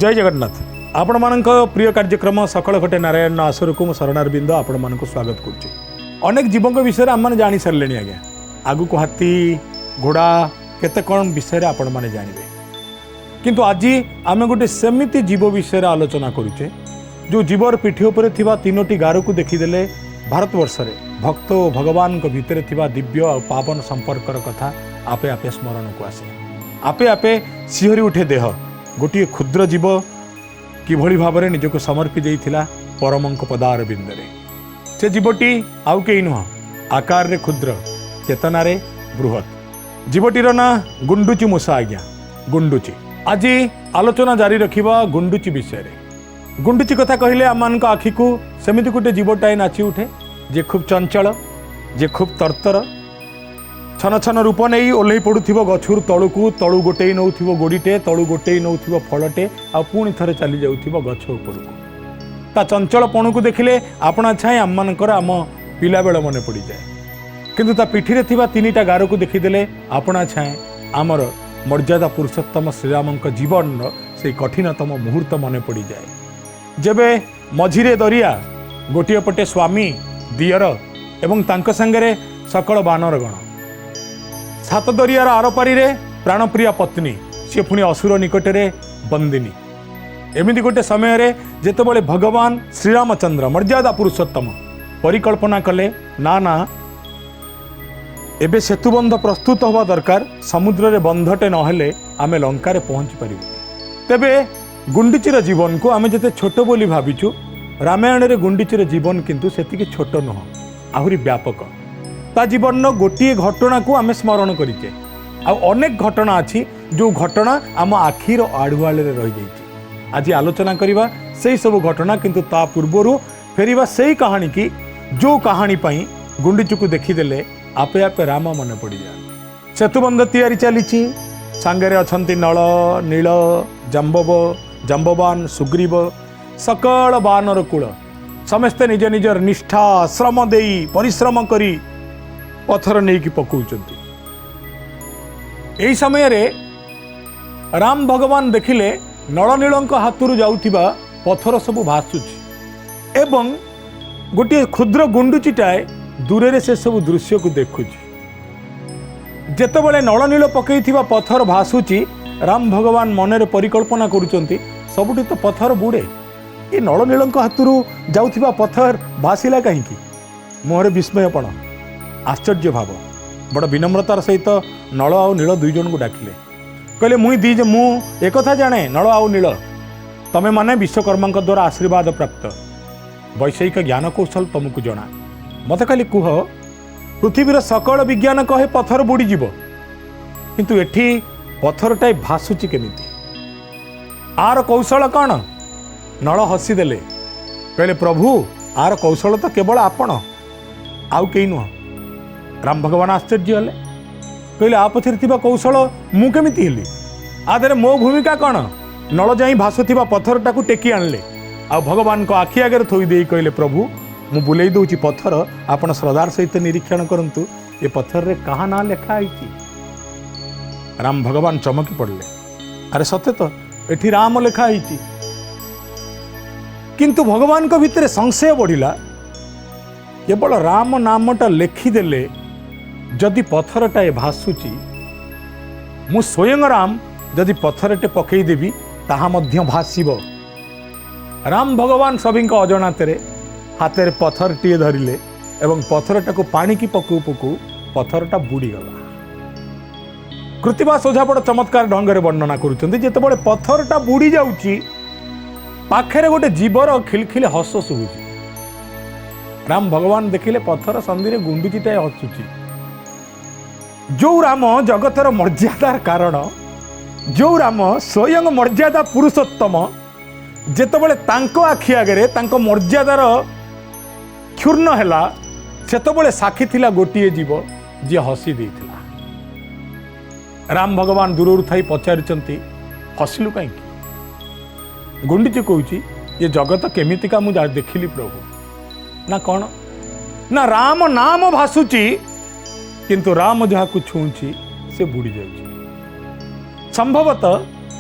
जय जगन्नाथ। आपण मानक प्रिय कार्यक्रम सकल घटे नारायण आसर को शरणारविंद आपण मानक स्वागत करुच्चे। अनेक जीवों विषय आम जानी सारे आज्ञा आगु को हाथी घोड़ा केते कौन विषय आपण मैंने जानवे किंतु आज आम गोटे सेमिति जीव विषय आलोचना करुचे जो जीवर पीठी उपर थिबा तीनोटी गार को देखीदेले भारतवर्ष रे भक्त और भगवान को भितर थिबा दिव्य और पावन संपर्कर कथा आपे आपे स्मरण को आसे। आपे आपे सिहरी उठे देह गोटे क्षुद्र जीव किभली भाव में निजक समर्पी देइथिला परमंक पदार बिंदरे। से जीवटी आउ कई नुह आकार रे क्षुद्र चेतना रे बृहत। जीवटीर ना गुंडुची मूषा आज्ञा गुंडुची। आज आलोचना जारी रखिबा गुंडुची विषय रे। गुंडुची कथा कहले आम मान आखि को सेमिति गोटे जीवटाए नाची उठे जे खूब चंचल जे खूब तरतर छन छन रूप नहीं ओल्लै पड़ुथिबो गछुर तळुकू तळु गोटे नौथिबो गोड़ीटे तळु गोटे नौथिबो फलटे आ पुणी थरे चली जाउथिबो गछ उपरकू। ता चंचलपणु को देखिले आपणा छाए आम मानकर आम पिला बेल मन पड़ी जाए किंतु ता पिठिरे थिबा तीनिटा गार को देखिदेले आपणा छाए आमर मर्यादा पुरुषोत्तम श्रीरामंक जीवन से कठिनतम मुहूर्त मन पड़ी जाए। जेबे मझिरे दरिया गोटे पटे स्वामी दियर एवं तांक संगरे सकल बानरगण सात दरियार आरपारी रे प्राणप्रिया पत्नी सी पुणी असुर निकटरे बंदिनी। एमिति गोटे समय रे जेतेबेले भगवान श्रीरामचंद्र मर्यादा पुरुषोत्तम परिकल्पना कले ना ना एबे सेतुबंध प्रस्तुत होवा दरकार समुद्र रे बंधटे नहेले आमे लंका रे पहुंची परिबु। तेबे गुंडीचीर जीवन को आमे जते छोट बोली भाविचु रामायण रे गुंडीचीर जीवन किंतु सेतिकी छोट नुह आहुरी व्यापक। ता जीवन गोटे घटना को आमे स्मरण करिचे अनेक घटना अच्छी जो घटना आम आखिर आड़ुआल रही जाइए। आज आलोचना करिबा सेही सब घटना किंतु ता पूर्वरु फेरिबा सेही कहानी की जो कहानी पई गुंडीचू को देखीदेले आपे आपे राम मन पड़ जाए। सेतुबंध तैयारी चलीची सांगरे अछंती नल नील जाम्बव जाम्बवान सुग्रीव सकल बानर कूल समस्ते निज निजर निष्ठा श्रम देई परिश्रम करी पत्थर नहीं कि पकाउचंती। एही समय रे राम भगवान देखिले नल नीलंक हाथरू जाउथिबा पत्थर सब भासुची एवं गोटे क्षुद्र गुंडुचीटाए दूरे रे से सब दृश्य को देखुची। जेतेबेले नल नील पकईथिबा पत्थर भासुची राम भगवान मनरे परिकल्पना करुचंती सबुठी तो पत्थर बुड़े ये नल नीलंक हाथरू जाउथिबा पत्थर भासिला कहीं मुहरे विस्मयपण आश्चर्य भाव बड़ विनम्रतार सहित नल आउ नील दुई जन को डाकिले कहले मुई दी मु एक जाने नल आउ नील तमे माने विश्वकर्मा द्वारा आशीर्वाद प्राप्त वैषयिक ज्ञान कौशल तुमको जना मत खाली कुह पृथ्वीर सकल विज्ञान कहे पत्थर बुड़ी जीव किंतु एठी पत्थरटाए भासुची केमिति आर कौशल कौन नल हसीदेले कहले प्रभु आर कौशल तो केवल आपण आउ कई नुह। राम भगवान आश्चर्य हेले कहले आ पछरे थिबा कौशल मु केमिति हेली आधे मो भूमिका कौन नल जाई भासुथिबा पत्थरटा को टेकी आणले आ भगवान को आखि आगे थोई देई कहले प्रभु मु बुलेई दउची पत्थर आपण श्रद्धार सहित निरीक्षण करंतु ए पत्थर रे कहा ना लेखा आईची। राम भगवान चमकी पड़ले अरे सत्य तो एठी राम लेखा आईची किंतु भगवान को भितर संशय बढ़िला केवल राम नामटा लेखिदेले जदि पत्थरटाए भासुची मु स्वयं राम जदि पत्थरटे पकईदेवी ताहा मध्य भासिब। राम भगवान सभी अजणाते हाथ में पत्थरटीए धरिले एवं पत्थरटा को पानी की पकू पकू पत्थरटा बुड़ीगला। कृतिबा सोझा बड़ चमत्कार ढंग से वर्णना करुँच जितेबाला पत्थरटा बुड़ी जाऊँगी पाखे गोटे जीवर खिलखिल हस शुभुची। राम भगवान देखिले पत्थर संधि गुंडुचीटाए हसुची। जो राम जगतर मर्यादार कारण जो राम स्वयं मर्यादा पुरुषोत्तम जेतेबेले तांको आखि आगे तांको मर्यादार क्षुर्ण हैला सेतेबेले साक्षी थिला गोटिए जीव जे हसी देइथिला। राम भगवान दूर थाई पचारिचंती हसिलु कहीं गुंडीची कहूची ये जगत केमितिका मु देखिली प्रभु ना कौन ना राम नाम भासुची किंतु राम जहाँ को छुँची से बुड़ी जाऊँ। संभवतः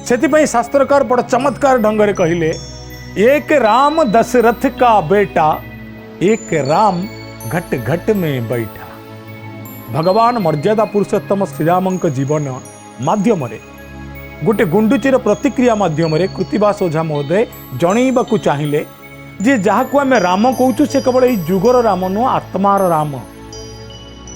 से शास्त्रकार बड़ चमत्कार ढंग से कहले, एक राम दशरथ का बेटा, एक राम घट घट में बैठा। भगवान मर्यादा पुरुषोत्तम श्रीराम जीवन माध्यम गोटे गुंडुचीर प्रतिक्रिया माध्यम कृतिवास ओझा महोदय जनइबाकू चाहिए जे जहां आम राम कहूँ से केवल यही जुगर राम नुह, आत्मार राम।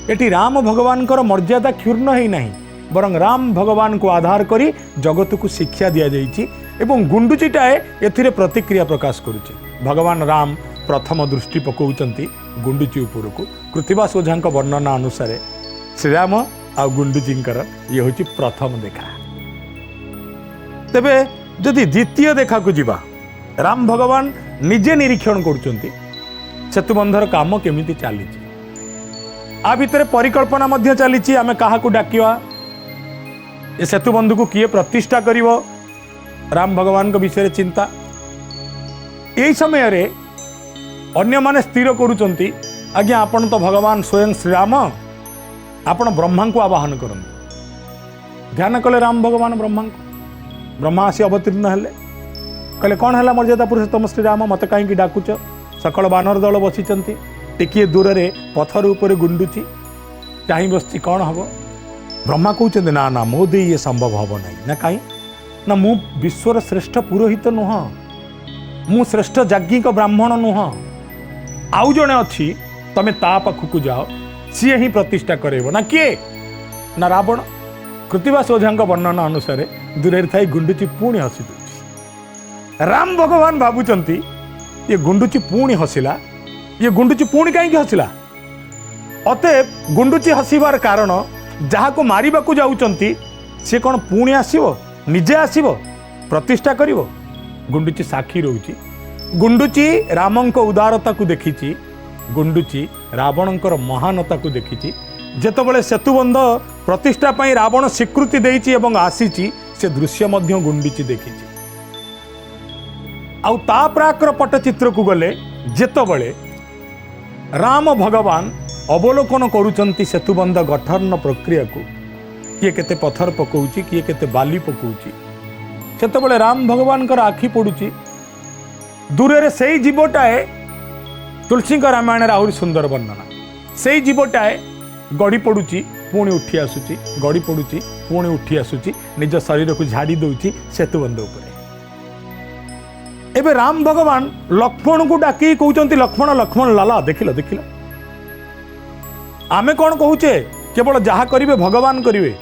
एटी राम भगवान मर्यादा क्षुर्ण ही नहीं, बरं राम भगवान को आधार करी जगत को शिक्षा दि जाइए एवं गुंडुचीटाए एथिरे प्रतिक्रिया प्रकाश करुचे। भगवान राम प्रथम दृष्टि पकाउचंती गुंडुची उपरकू। कृतिवास ओझा वर्णना अनुसार श्रीराम आ गुंडुचींकर ये हूँ प्रथम देखा। तेबे जदि द्वितीय देखा को जीवा, राम भगवान निजे निरीक्षण करुचंती सेतुबंधर काम केमिति चली, आ भितर परिकल्पना मध्य चली। आमे काहाकू डाकिवा, ए सेतुबंध को किए प्रतिष्ठा करिवो, राम भगवान को विषय चिंता। यही समय रे अन्य माने स्थिर करुचंती, आज्ञा आपण तो भगवान स्वयं श्रीराम, आपण ब्रह्मा को आवाहन करंतु। ध्यान कले राम भगवान ब्रह्मा को, ब्रह्मा आसी अवतीर्ण हेले, कहले कौन है मर्यादा पुरुषोत्तम श्रीराम, मत कहीं डाकुच। सकल बानर दल बसीचंती, टिकिए दूर रे पथर उपर गुंडुची चाही बसची, कौन हम? ब्रह्मा कहते ना ना मो दे ये संभव हम ना ना कहीं ना, मु विश्वर श्रेष्ठ पुरोहित नुह, मु श्रेष्ठ जाज्ञिक ब्राह्मण नुह, आउ जड़े अच्छी तमें ता पाखक जाओ, सी ही प्रतिष्ठा करेब ना किए ना रावण। कृतिवास ओझा वर्णना अनुसार दूर थी गुंडुची पुणी हसी दूसरी। राम भगवान भावुंट ये गुंडुची पुणी हसिला, ये गुंडुची पुणी कहीं हसिला। अतएव गुंडुची हसबार कारण जहाँ को मारिबा को जाउचंती से कौन पुणी आसीबो, निजे आसीबो, प्रतिष्ठा करिवो। गुंडुची साक्षी रहउची। गुंडुची रामंक उदारता को देखिची, गुंडुची रावणंकर महानता को देखिची। जेतबेले सेतुबंध प्रतिष्ठा पई रावण स्वीकृति देइची एवं आसीची, से दृश्य मध्य गुंडुची देखिची। आउ ता प्राकर पटचित्र को गले जेतबेले राम भगवान अवलोकन करुचंती सेतुबंध गठन प्रक्रिया को, किए केते पत्थर पकाउची, किए केते बाली पकाउची, सेतबेले राम भगवान कर आखि पड़ुची दूर रे सेई जीवटाए। तुलसी रामायण आहरी सुंदर वर्णना, सेई जीवटाए गड़ी पड़ुची पुणी उठी आसुची, गड़ी पड़ुची पुणी उठी आसुची, निज शरीर को झाड़ी दउची सेतुबंध उपरे। एबे राम भगवान लक्ष्मण को डाकी कहउचंती, लक्ष्मण लक्ष्मण लाला देखिल देखिल। आमे कौन कहूचे, केवल जहाँ करिवे भगवान करिवे।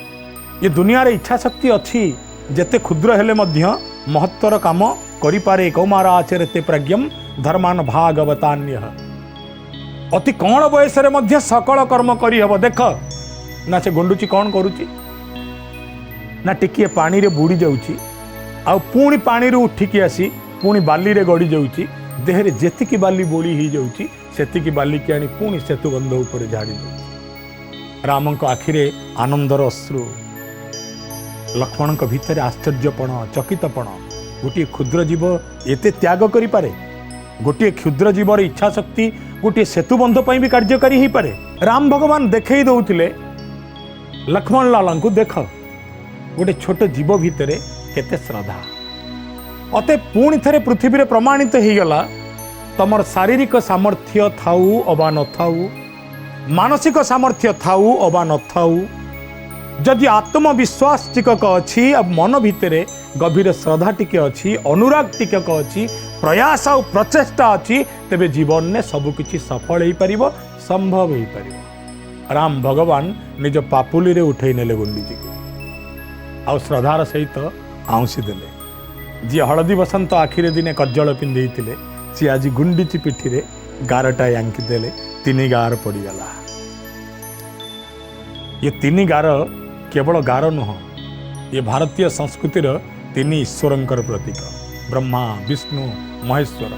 ये दुनिया रे इच्छा शक्ति अच्छी, जेते क्षुद्र हेले मध्य महत्तर काम करिपारे कौमार आचरते प्रज्ञम धर्मान भागवतान्य। अति कौन बयस रे मध्य सकल कर्म करि हबो। देख ना से गुंडुची कौन करुची ना टिकिए पानी रे बुड़ी जाउची, आ पुणी पानी रे उठिकी आसी पुणी बाली रे गड़ी जाउची। देहरे जेतिकी बाली बोली ही जाउची, सेतिकी बाली की आनी पुणी सेतुबंध उपरे झाड़ी दउची। रामंक आखिरे आनंदर अश्रु, लक्ष्मणक भितर आश्चर्यपण, चकितपण। गोटे क्षुद्र जीव एते त्याग करि पारे, गोटे क्षुद्र जीवर इच्छा शक्ति गोटे सेतुबंध पई भी कार्यकारी ही पारे। राम भगवान देखई दउथिले लक्ष्मण लाला को, देख गोटे छोट जीव भितर केते श्रद्धा। अते पुणी थे पृथ्वी प्रमाणित हो गला, तमर शारीरिक सामर्थ्य थाऊ अबा न थाऊ, मानसिक सामर्थ्य थाऊ अबा न थाऊ, जदि आत्मविश्वास टिकक अच्छी, अब मन भितर गभीर श्रद्धा टिके अच्छी, अनुराग टिकक अच्छी, प्रयास और प्रचेष्टा अच्छी, तेबे जीवन में सबकिछि सफल हो पारिबो, संभव हो पारिबो। राम भगवान निज पापुली रे उठै नेले गुंडीजी को, आ श्रद्धार सहित आउंसी देले। जी हलदी बसंत आखिरे दिने कज्जल पिंधे सी आज गुंडीची पिठी रे गारटाए आंकी देले, 3 गार पड़गला। ये 3 गार केवल गार नुह, ये भारतीय संस्कृतिर 3 ईश्वरंकर प्रतीक, ब्रह्मा विष्णु महेश्वर।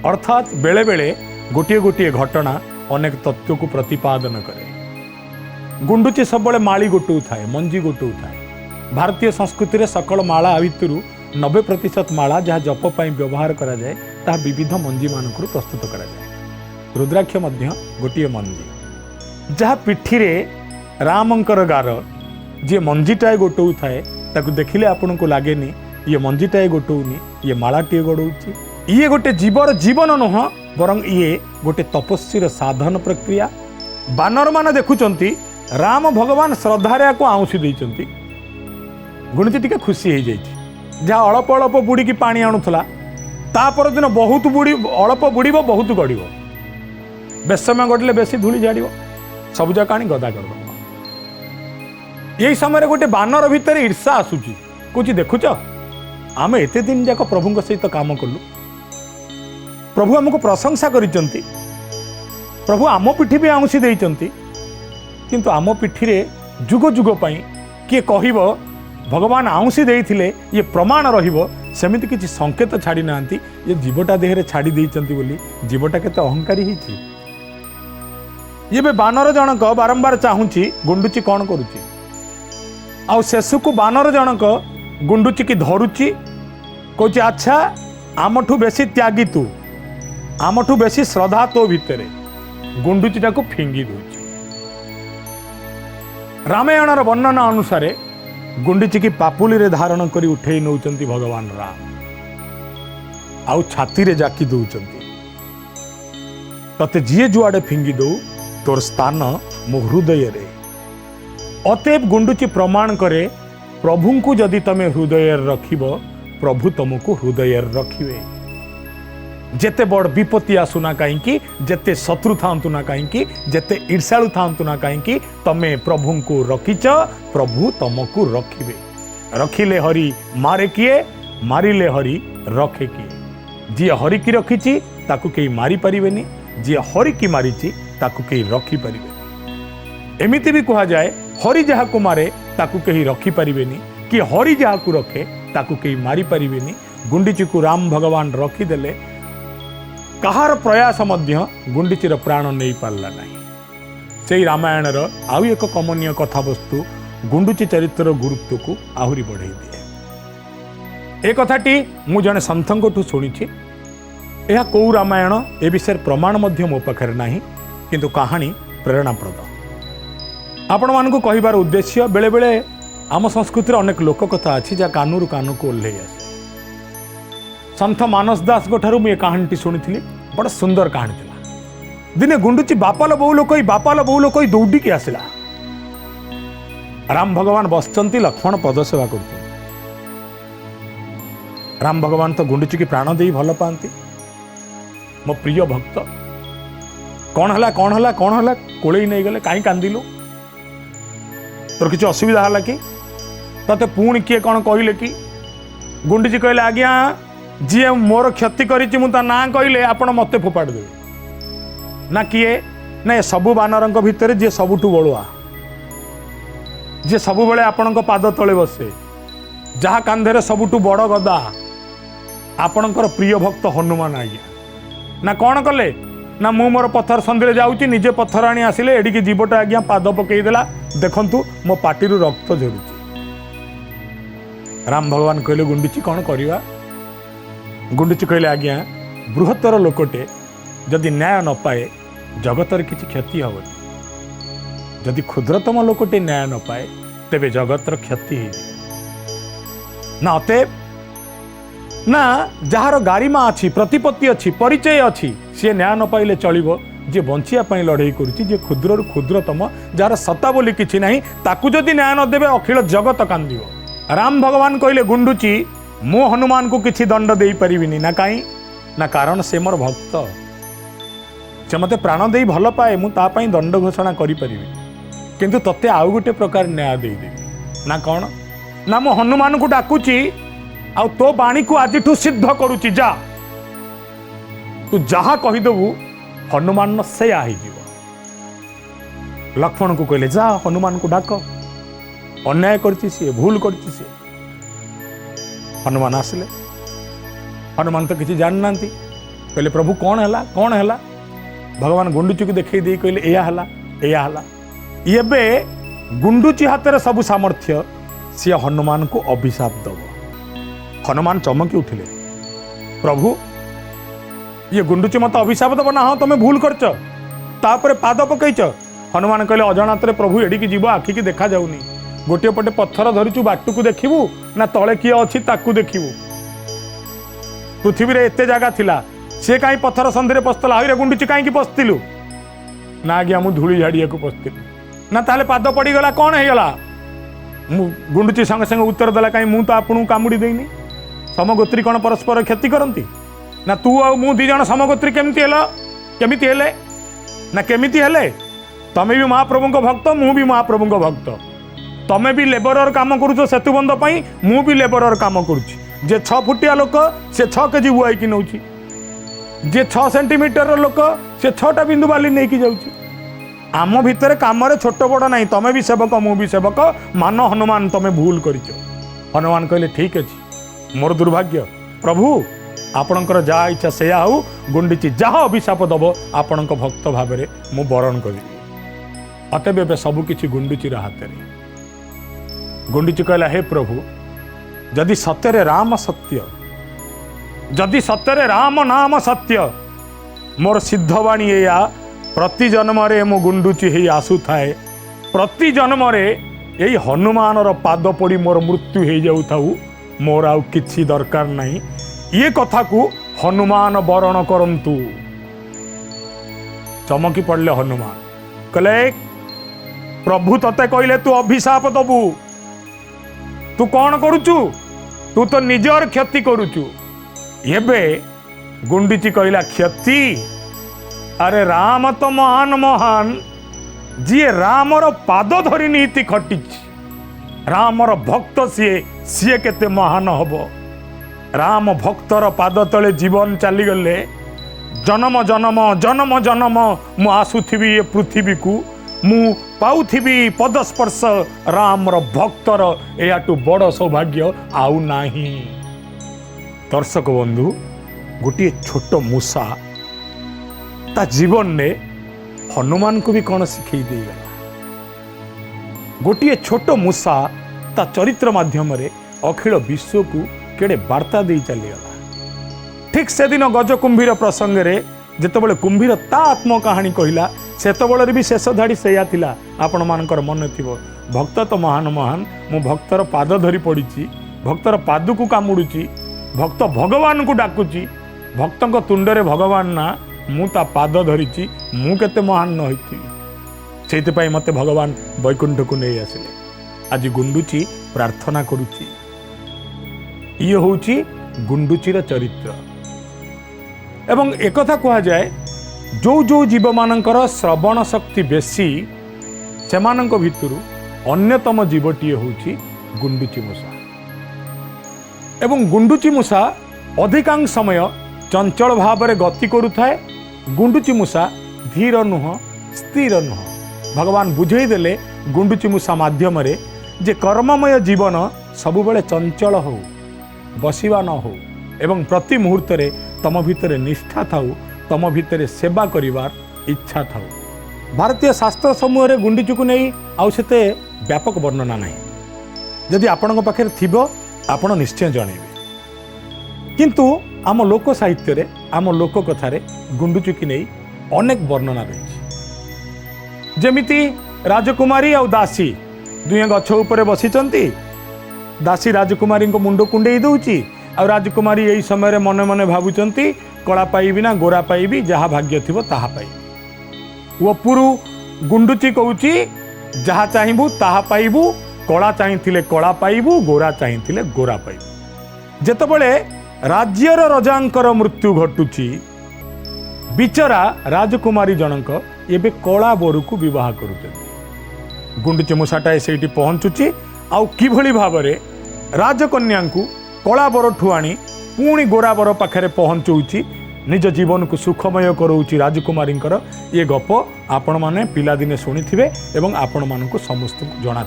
अर्थात बेले बेले गोटे गोटे घटना अनेक तत्व को प्रतिपादन करे। गुंडुची सब माली गोटू थाए, मंजी गोटू थाए। भारतीय संस्कृति रे सकल माला भितर 90% माला जहाँ जप पाई व्यवहार करा जाए, ता विविध मंजी मानक प्रस्तुत करा जाए। रुद्राक्ष मध्य गोटे मंजी, जहाँ पिठी रे रामंकर गार जे मंजीटाए गोटू थाए, ताकू देखिले आपन को लागेनी ये मंजीटाए गोटौनी ये मालाटीए गड़ौची ये गोटे जीवर जीवन नुह बरं ये गोटे तपस्वीर साधन प्रक्रिया। बानर मान देखुंट राम भगवान श्रद्धारे को आउंसी देइचंती गुणिती टिके खुशी हो जाइए जहाँ अल्प अल्प बुड़ी की पानी आणुला तापर दिन बहुत बुड़ी अल्प बुड़ब बहुत गड़ बेस समय गड़े बेसी धूली झाड़ सब जाक आनी गदा कर यही समय गोटे बानर भितर ईर्षा आसूची कुछ देखुच आम एते दिन जाक प्रभु सहित काम कलु प्रभु आमको प्रशंसा करिचंती प्रभु आम पिठी भी आउंसी देइचंती किंतु आम पिठी रे जुग जुग पाई किए कहिब भगवान आउंसी देइथिले ये प्रमाण रहिबो सेमिति किछि संकेत छाड़ी नांती ये जीवटा देह रे छाड़ी देइचंती बोली जीवटा केते अहंकारी हिछि। ये बे बानर जनक बारंबार चाहूची गुंडुची कौन करुची आउ शेष को बानर जनक गुंडुची की धरुची कहूँ अच्छा आमठू बेसी त्यागी तू आमठू बेसी श्रद्धा तो भितर गुंडुचीटा को फिंगी दूची। रामायणर वर्णना अनुसार गुंडुची की पापुली रे धारण करी उठे नौचंती भगवान राम आउ छाती रे जाकी दौचंती तते जीए जुआडे फिंगी दो तोर स्थान मो हृदय रे अतएव गुंडुची प्रमाण करे प्रभु को जदि तमे हृदय रखिब प्रभु तुमको हृदय रखिवे जेते बड़ विपत्ति आसुना कहीं जेते शत्रु थांतु ना कहीं जेते ईर्षालु थांतु ना कहीं तमे प्रभु को रखिच प्रभु तुमको रखिवे। रखिले हरि मारे किए मारिले हरि रखे किए जी हरि की रखिची ताकू केही मारी परिवेनी जी हरि की मारिची ताकू केही रखी परिवेनी। एमिति भी कहा जाए हरि जहा को मारे ताकू केही रखी परिवेनी कि हरि जहा को रखे ताकू केही मारी परिवेनी। गुंडीची को राम भगवान रखीदेले कहार प्रयास मध्य गुंडीचीर प्राण नहीं पारला नहीं। से रामायण आउ एक कमनीय कथावस्तु गुंडुची चरित्र गुरुत्व को आहुरी बढ़ाई दिए। ए कथाटी मु जने सन्थंकठू शुणिछि यह कौ रामायण ए विषय प्रमाण मध्य मो पाखरे नाही किंतु कहानी प्रेरणाप्रद आपण मानकु कहिबार उद्देश्य बेले बेले आम संस्कृति अनेक लोक कथा अच्छी जहाँ कानूर कान को ओह्लई आसे। सन्थ मानस दास ठारू मुझे कहानी शुणी बड़ा सुंदर कहानी थी। दिने गुंडुची बापाल बोउ लोक दौड़ी आसला राम भगवान बसचंती लक्ष्मण पद सेवा कर राम भगवान तो गुंडुची की प्राण दे भल पाती मो प्रिय भक्त कौन है कोले नहीं गले कहीं कांदिलु तोर किसी असुविधा है कि तते पुणी किए कौन कहले कि गुंडीची कहले आज्ञा जी मोर क्षति करिछि मु ता ना कहले आपण मते फोपाड़ देबे ना किए ना सबु बानर भितर जी सबुठू बड़ुआ जी सबु बेले आपण पाद तले बसे जहा कांधे सबुठू बड़ गदा आपणकर प्रिय भक्त हनुमान आज्ञा ना कौन कले ना मु मोर पत्थर संधि जाऊँगी निजे पत्थर आनी आसिले एडिकी जीवटा आज्ञा पाद पकईदेला देखंतु मो पाटिरू रक्त झरुची। राम भगवान कहले गुंडीची कौन करवा गुंडीची कहले आज्ञा बृहत्तर लोकटे जदि न्याय न पाए जगतर किसी क्षति हेनी जदि क्षुद्रतम लोकटे न्याय न पाए तेबे जगतर क्षति ना अतएव ना जार गारिमा अच्छी प्रतिपत्ति अच्छी परिचय अच्छी सी न्याय न पाइले चलिबो जे बंचिया लड़ाई करुच्ची जे क्षुद्र क्षुद्रतम जार सत्ता बोली किछि नाही ताकू जदि न्याय न देबे अखिल जगत कांदिबो। राम भगवान कहले गुंडुची मु हनुमान को किछि दंड दे परिबिनी ना कहीं ना कारण से मोर भक्त से मते प्राण दे भल पाए मु ता पई दंड घोषणा करि परिबि किंतु तते आउ गोटे प्रकार न्याय दे दे ना कौन ना मु हनुमान को डाकुची आ तो बाणी को आज सिद्ध करुची जा तू जहा कहीदेबू हनुमान से लक्ष्मण को कहले जा हनुमान को डाक अन्याय करची सी भूल करची सी। हनुमान आसिले हनुमान तो किसी जान ना कहले प्रभु कौन है भगवान गुंडुची को देखई दे कहले एया ये गुंडुची हाथ में सब सामर्थ्य सी हनुमान को अभिशाप दब। हनुमान चमकी उठिले प्रभु ये गुंडुची मत अभिशाप दब ना हाँ तुम्हें भूल करच तापर पाद पकईच। हनुमान कहले अजाणत प्रभु एडिकी जीव आखिकी देखा जाऊनी गोटे पटे पत्थर धरिचु बाटू को देखिबू ना तले किए अच्छी ताकू देखिबू पृथ्वी रे एते जगह थिला से कहीं पत्थर संधि पशला हईरे गुंडुची कहीं पशलु ना आज्ञा मु धूली झाड़िया को पशली ना ताले पाद पड़गला कौन होगा गुंडुची संगे संगे उत्तर देला कहीं मु तो आपन कामुड़ी देनी समगोत्री कौन परस्पर क्षति करती ना तू आ मु दी जन समगोत्री केमिति हेले ना केमिति हेले तमे भी महाप्रभु भक्त मु भी महाप्रभु भक्त तमे भी लेबरर काम करुच सेतुबंध पाई मु भी लेबरर काम करुची जे 6 फुटिया लोक से 6 केजी बुआई की नौची जे 6 सेंटीमीटर लोक से 6टा बिंदु बाली नहीं की जाउची आम भितर काम छोट बड़ ना तमे भी सेवक मु भी सेवक मान हनुमान तमे भूल करिच हनुमान कहले ठीक अछि मोर दुर्भाग्य प्रभु आपणकर जहाँ इच्छा से हूँ गुंडीची जहाँ अभिशाप दब आपण भक्त भाव मु बरण करी अतएव सबकि गुंडीचीर हाथ में गुंडीची कहला हे प्रभु जदि सत्य राम सत्य जदि सत्य राम नाम सत्य मोर सिद्धवाणी या प्रति जन्म मो गुंडुची ही आसु थाए प्रति जन्म यही हनुमान पाद पड़ी मोर मृत्यु हो जाऊ थाऊ मोर आउ किछि दरकार नहीं ये कथा को हनुमान बरण करंतु चमकी पड़ले हनुमान कहले प्रभु तते कहले तू अभिशाप दबु तू कौन करुचु तू तो निजर क्षति करुचु एबे गुंडीची कहला क्षति अरे राम तो महान महान जी रामर पाद धरी नीति खटी रामर भक्त सी केते महान हब राम भक्तर पाद तले जीवन चली गले जन्म जन्म जन्म जन्म मु आसुथिबी ये पृथ्वी को मु पाउथिबी पदस्पर्श रामर भक्तर याटू बड़ सौभाग्य आउ नाही। दर्शक बंधु गोटे छोट मूसा ता जीवन ने हनुमान को भी कौन शिखई देगला गोटे छोट मूसा ता चरित्र माध्यम अखिल विश्व को केड़े वार्ता दे चलीगला। ठीक से दिन गज कुंभीर प्रसंग रे जेतबले कुंभीर ता आत्म कहानी कहला सेतबले भी शेष धाड़ी सेया थिला आपण मानकर मन थिबो भक्त तो महान महान मु भक्तर पाद धरी पड़ीची भक्तर पाद को कामुड़ुची भक्त भगवान को डाकुची भक्तों तुंडरे भगवान ना मु ता पाद धरीची मु केते महान न होइथिबी सेइते मते भगवान वैकुंठ को नहीं आसिले। आज गुंडुची प्रार्थना करुची ये होची गुंडुचीर चरित्र एवं एक कथा कहा जाए जो जो जीव मानकर श्रवण शक्ति बेसी सेमानंक भितरु अन्यतम जीवटीए होची गुंडुची मूषा एवं गुंडुची मूषा अधिकांश समय चंचल भाव में गति करुथाए गुंडुची मूषा धीर नुह स्थिर नुह भगवान बुझे देले गुंडुची मूषा माध्यम रे जे कर्ममय जीवन सबुबले चंचल हो बसिवा न हो एवं प्रति मुहूर्त रे तम भितर निष्ठा थाउ तम भितर सेवा करिवार इच्छा थाउ। भारतीय शास्त्र समूह रे गुंडीची को नहीं आउ सेते व्यापक वर्णना नहीं जदि आपन पाखे थिबो आपण निश्चय जणेबे किंतु आम लोक साहित्य रे आम लोक कथा रे गुंडीची की नहीं अनेक वर्णना रही जेमिति राजकुमारी और दासी दुए गछ उपरे बसिचंती दासी राजकुमारी को मुंड कुंडे दौची और राजकुमारी यही समय मने मने भावुचंती कला पाइबी ना गोरा पाइबी जहाँ भाग्य थी ताहा पाइबी उपरु गुंडुची कहूची जहाँ चाहबू ताहा पाइबू कला चाहिए कला पाइबू गोरा चाहिए गोरा पाइबू। जेतबले राज्यर रजांकर मृत्यु घटुची बिचरा राजकुमारी जनक एबे कला बोरू को विवाह करुचंती गुंडुची मूषाटाए सेठी पहुंचुची आउ किभली भावरे राजकन्या को कला बर ठू आनी पुणी गोरा बर पाखे पहुँचौची निज जीवन को सुखमय करोची राजकुमारी ये गप आपण माने पिलादिने शुणिथिबे एवं आपण मानकु समस्त जना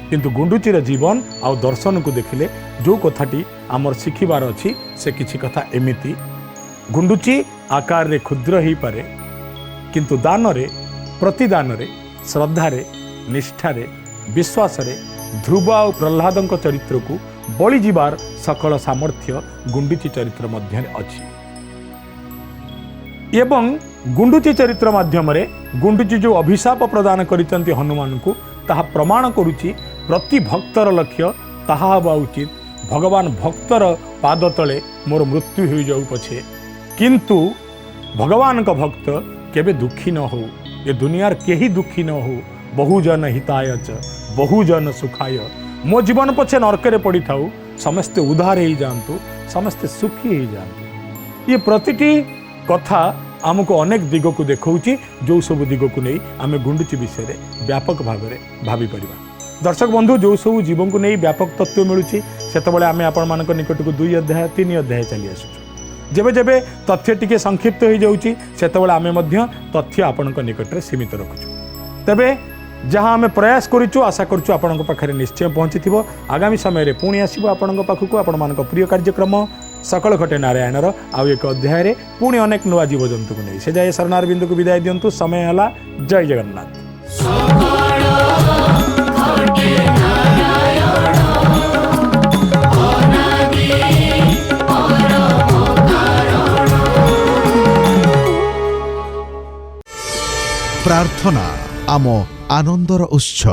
किंतु गुंडुचीर जीवन आउ दर्शन को देखिले जो कथाटी आमर शिखिबार अछि से किछि कथा एमिति गुंडुची आकार रे क्षुद्र ही पारे किंतु दान रे प्रतिदान रे श्रद्धा रे निष्ठा रे विश्वास रे ध्रुव और प्रह्लाद चरित्र को बलि जीवार सकल सामर्थ्य गुंडुची चरित्र मध्य अछि एवं गुंडुची चरित्र माध्यम रे गुंडुची जो अभिशाप प्रदान करिसंती हनुमान को ताहा प्रमाण करुची प्रति भक्तर लक्ष्य ताहा हवा उचित भगवान भक्तर पाद तले मोर मृत्यु हो जाऊ पछे किंतु भगवान का भक्त केबे दुखी न हो ये दुनियार केही दुखी न हो बहुजन हिताय च बहुजन सुखाय मो जीवन पछे नरकरे पड़ी थाऊ समस्ते उद्धार हो जातु समस्ते सुखी हो जातु ये प्रतिटी कथा आमको अनेक दिग को देखौछि जो सब दिग को नहीं आम गुंडुची विषय व्यापक भाव में भाभी परिबा। दर्शक बंधु जो सब जीवन को नहीं व्यापक तत्व मिलूँ से आम आपण निकट को 2 अध्याय 3 अध्याय चली आसुँ जेबे जेबे तथ्य टिके संक्षिप्त हो जाऊँगी से आम तथ्य आपण निकट में सीमित रखुचु तेबे जहाँ आम प्रयास करूँ आशा करूँ आपण पाखे निश्चय पहुँची थी आगामी समय पुणी आसो आपण पाखक आपण मान प्रिय कार्यक्रम सकल घटे नारायणर आउ एक अध्याय पुणी अनेक नुआ जीवजंतु को नहीं से जाए शरणारविंद को विदाय दिंतु समय है जय जगन्नाथ। प्रार्थना आम आनंदर उत्स।